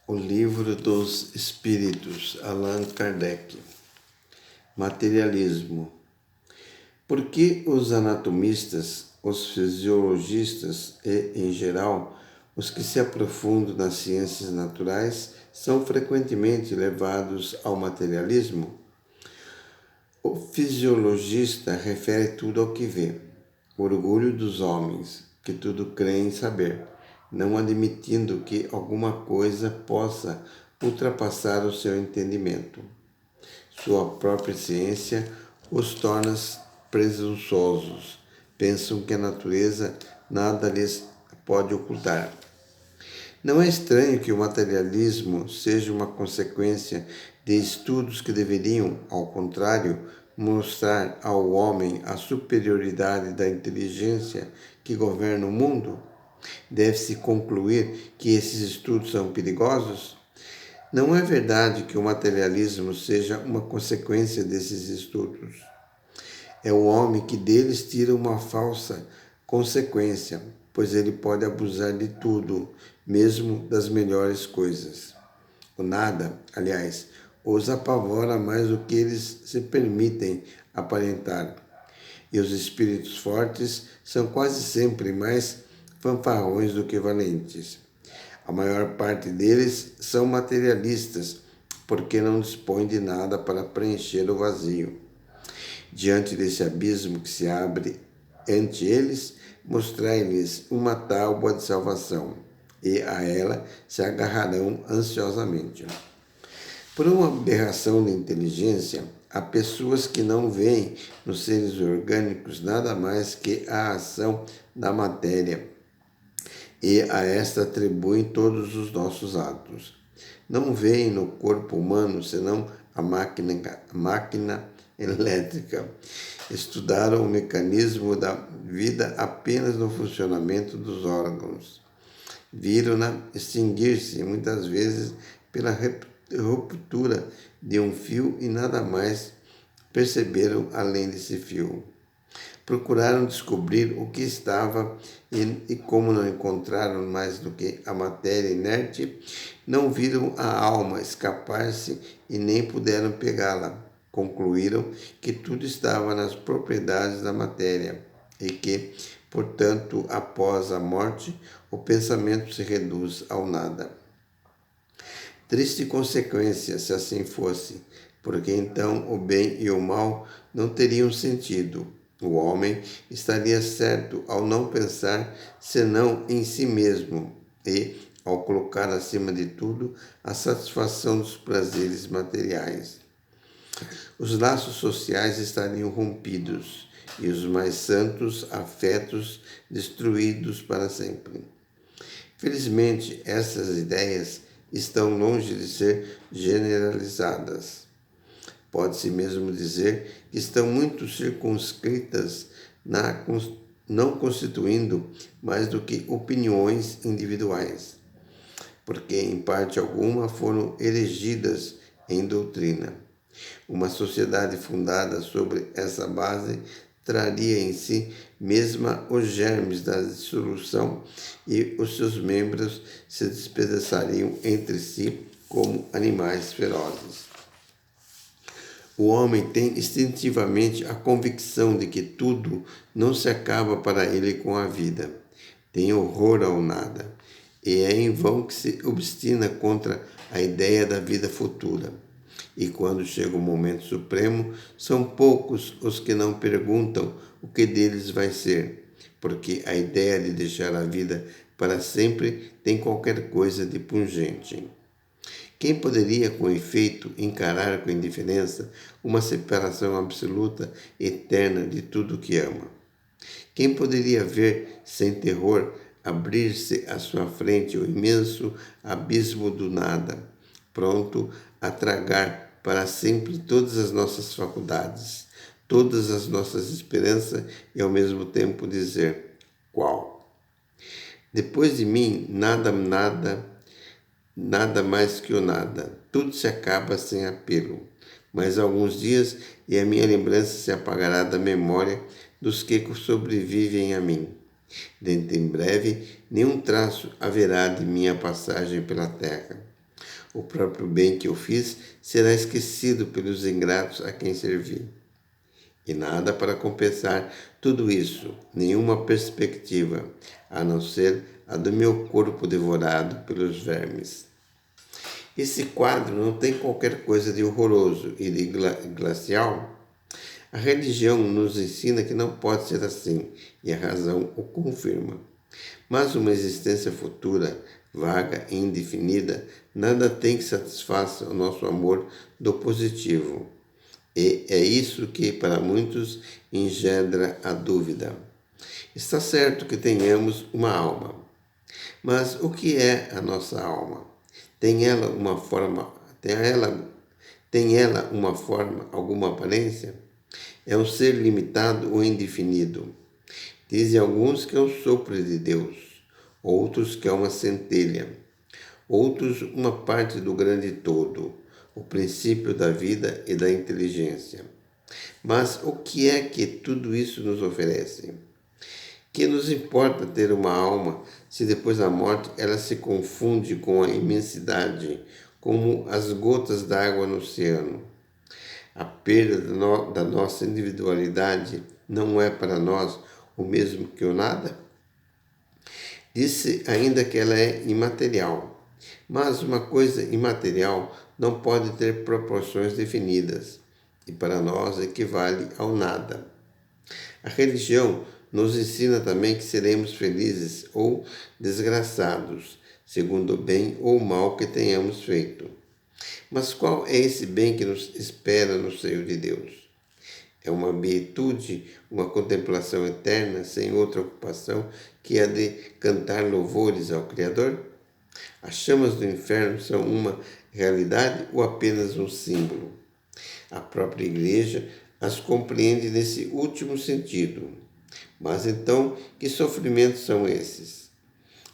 O Livro dos Espíritos, Allan Kardec. Materialismo. Por que os anatomistas, os fisiologistas e, em geral, os que se aprofundam nas ciências naturais são frequentemente levados ao materialismo? O fisiologista refere tudo ao que vê. O orgulho dos homens, que tudo creem saber, não admitindo que alguma coisa possa ultrapassar o seu entendimento. Sua própria ciência os torna presunçosos. Pensam que a natureza nada lhes pode ocultar. Não é estranho que o materialismo seja uma consequência de estudos que deveriam, ao contrário, mostrar ao homem a superioridade da inteligência que governa o mundo? Deve-se concluir que esses estudos são perigosos? Não é verdade que o materialismo seja uma consequência desses estudos. É o homem que deles tira uma falsa consequência, pois ele pode abusar de tudo, mesmo das melhores coisas. O nada, aliás, os apavora mais do que eles se permitem aparentar. E os espíritos fortes são quase sempre mais fanfarrões do que valentes. A maior parte deles são materialistas, porque não dispõem de nada para preencher o vazio. Diante desse abismo que se abre ante eles, mostrai-lhes uma tábua de salvação, e a ela se agarrarão ansiosamente. Por uma aberração de inteligência, há pessoas que não veem nos seres orgânicos nada mais que a ação da matéria, e a esta atribuem todos os nossos atos. Não veem no corpo humano senão a máquina elétrica. Estudaram o mecanismo da vida apenas no funcionamento dos órgãos. Viram-na extinguir-se, muitas vezes pela ruptura de um fio, e nada mais perceberam além desse fio. Procuraram descobrir o que estava e como não encontraram mais do que a matéria inerte, não viram a alma escapar-se e nem puderam pegá-la. Concluíram que tudo estava nas propriedades da matéria e que, portanto, após a morte, o pensamento se reduz ao nada. Triste consequência se assim fosse, porque então o bem e o mal não teriam sentido. O homem estaria certo ao não pensar senão em si mesmo e ao colocar acima de tudo a satisfação dos prazeres materiais. Os laços sociais estariam rompidos e os mais santos afetos destruídos para sempre. Felizmente, essas ideias estão longe de ser generalizadas. Pode-se mesmo dizer que estão muito circunscritas, não constituindo mais do que opiniões individuais, porque em parte alguma foram erigidas em doutrina. Uma sociedade fundada sobre essa base traria em si mesma os germes da dissolução e os seus membros se despedaçariam entre si como animais ferozes. O homem tem instintivamente a convicção de que tudo não se acaba para ele com a vida. Tem horror ao nada, e é em vão que se obstina contra a ideia da vida futura. E quando chega o momento supremo, são poucos os que não perguntam o que deles vai ser, porque a ideia de deixar a vida para sempre tem qualquer coisa de pungente. Quem poderia, com efeito, encarar com indiferença uma separação absoluta, eterna de tudo que ama? Quem poderia ver, sem terror, abrir-se à sua frente o imenso abismo do nada, pronto a tragar para sempre todas as nossas faculdades, todas as nossas esperanças e, ao mesmo tempo, dizer: qual? Depois de mim, nada mais que o nada. Tudo se acaba sem apelo. Mas alguns dias e a minha lembrança se apagará da memória dos que sobrevivem a mim. Dentro em breve, nenhum traço haverá de minha passagem pela terra. O próprio bem que eu fiz será esquecido pelos ingratos a quem servi. E nada para compensar tudo isso, nenhuma perspectiva, a não ser a do meu corpo devorado pelos vermes. Esse quadro não tem qualquer coisa de horroroso e de glacial. A religião nos ensina que não pode ser assim, e a razão o confirma. Mas uma existência futura, vaga e indefinida, nada tem que satisfaça o nosso amor do positivo. E é isso que, para muitos, engendra a dúvida. Está certo que tenhamos uma alma, mas o que é a nossa alma? Tem ela uma forma, tem ela uma forma, alguma aparência? É um ser limitado ou indefinido? Dizem alguns que é um sopro de Deus, outros que é uma centelha, outros uma parte do grande todo, o princípio da vida e da inteligência. Mas o que é que tudo isso nos oferece? Que nos importa ter uma alma se depois da morte ela se confunde com a imensidade, como as gotas d'água no oceano? A perda da nossa individualidade não é para nós o mesmo que o nada? Disse ainda que ela é imaterial, mas uma coisa imaterial não pode ter proporções definidas, e para nós equivale ao nada. A religião nos ensina também que seremos felizes ou desgraçados, segundo o bem ou o mal que tenhamos feito. Mas qual é esse bem que nos espera no seio de Deus? É uma beatude, uma contemplação eterna, sem outra ocupação que a de cantar louvores ao Criador? As chamas do inferno são uma realidade ou apenas um símbolo? A própria Igreja as compreende nesse último sentido. Mas então, que sofrimentos são esses?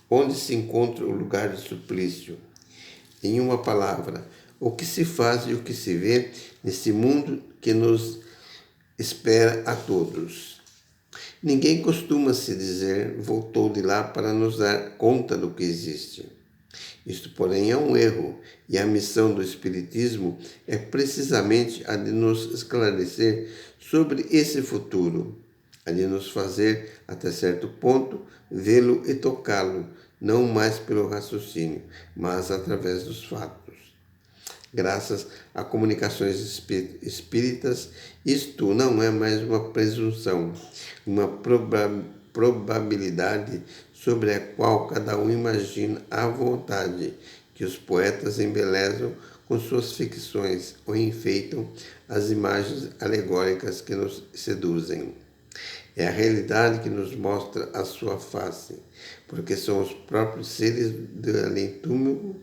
Onde se encontra o lugar de suplício? Em uma palavra, o que se faz e o que se vê nesse mundo que nos espera a todos. Ninguém costuma se dizer voltou de lá para nos dar conta do que existe. Isto, porém, é um erro, e a missão do Espiritismo é precisamente a de nos esclarecer sobre esse futuro, a de nos fazer, até certo ponto, vê-lo e tocá-lo, não mais pelo raciocínio, mas através dos fatos. Graças a comunicações espíritas, isto não é mais uma presunção, uma probabilidade sobre a qual cada um imagina à vontade, que os poetas embelezam com suas ficções ou enfeitam as imagens alegóricas que nos seduzem. É a realidade que nos mostra a sua face, porque são os próprios seres do além-túmulo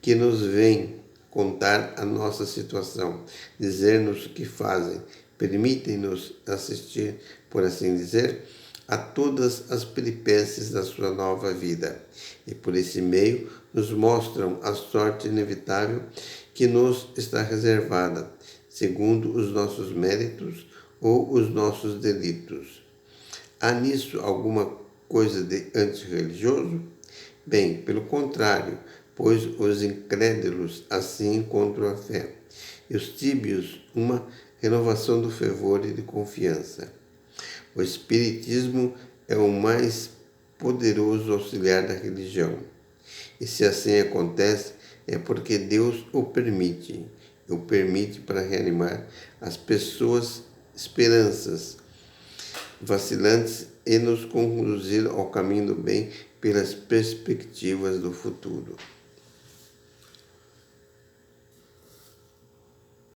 que nos vêm contar a nossa situação, dizer-nos o que fazem, permitem-nos assistir, por assim dizer, a todas as peripécias da sua nova vida, e por esse meio nos mostram a sorte inevitável que nos está reservada, segundo os nossos méritos ou os nossos delitos. Há nisso alguma coisa de antirreligioso? Bem, pelo contrário, pois os incrédulos assim encontram a fé, e os tíbios uma renovação do fervor e de confiança. O Espiritismo é o mais poderoso auxiliar da religião, e se assim acontece, é porque Deus o permite para reanimar as pessoas esperanças vacilantes e nos conduzir ao caminho do bem pelas perspectivas do futuro.